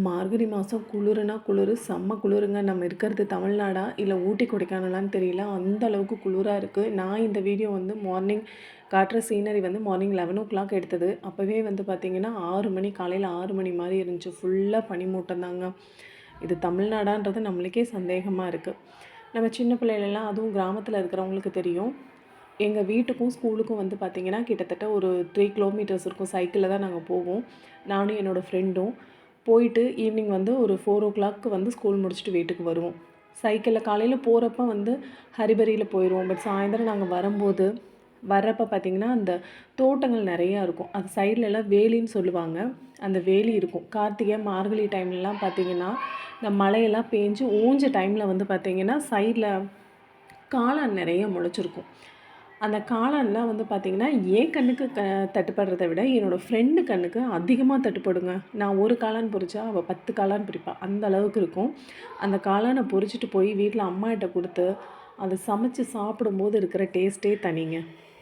மார்கழி மாதம் குளிருனா குளிர் செம்ம குளிருங்க. நம்ம இருக்கிறது தமிழ்நாடா இல்லை ஊட்டி கொடைக்கானலான்னு தெரியல, அந்த அளவுக்கு குளிராக இருக்குது. நான் இந்த வீடியோ வந்து மார்னிங் காட்டுற சீனரி வந்து மார்னிங் 11:00 எடுத்தது. அப்போவே வந்து பார்த்திங்கன்னா 6 மணி, காலையில் 6 மணி மாதிரி இருந்துச்சு. ஃபுல்லாக பனிமூட்டம் தாங்க. இது தமிழ்நாடான்றது நம்மளுக்கே சந்தேகமாக இருக்குது. நம்ம சின்ன பிள்ளைகளெல்லாம் அதுவும் கிராமத்தில் இருக்கிறவங்களுக்கு தெரியும். எங்கள் வீட்டுக்கும் ஸ்கூலுக்கும் வந்து பார்த்திங்கன்னா கிட்டத்தட்ட ஒரு 3 கிலோமீட்டர்ஸ் இருக்கும். சைக்கிளில் தான் நாங்கள் போவோம், நானும் என்னோடய ஃப்ரெண்டும். போயிட்டு ஈவினிங் வந்து ஒரு 4:00 வந்து ஸ்கூல் முடிச்சுட்டு வீட்டுக்கு வருவோம். சைக்கிளில் காலையில் போகிறப்ப வந்து ஹரிபரியில் போயிடுவோம். பட் சாயந்தரம் நாங்கள் வர்றப்போ பார்த்திங்கன்னா அந்த தோட்டங்கள் நிறையா இருக்கும். அது சைட்லலாம் வேலின்னு சொல்லுவாங்க. அந்த வேலி இருக்கும். கார்த்திகை மார்கழி டைம்லலாம் பார்த்திங்கன்னா இந்த மழையெல்லாம் பேஞ்சு ஓஞ்ச டைமில் வந்து பார்த்திங்கன்னா சைடில் காளான் நிறைய முளைச்சிருக்கும். அந்த காளான்லாம் வந்து பார்த்திங்கன்னா என் கண்ணுக்கு தட்டுப்படுறத விட என்னோடய ஃப்ரெண்டு கண்ணுக்கு அதிகமாக தட்டுப்படுங்க. நான் ஒரு காளான் பொரிச்சா அவள் 10 காளான் பொரிப்பாள், அந்த அளவுக்கு இருக்கும். அந்த காளானை பொரிச்சிட்டு போய் வீட்டில் அம்மாகிட்ட கொடுத்து அதை சமைச்சு சாப்பிடும்போது இருக்கிற டேஸ்ட்டே தனிங்க.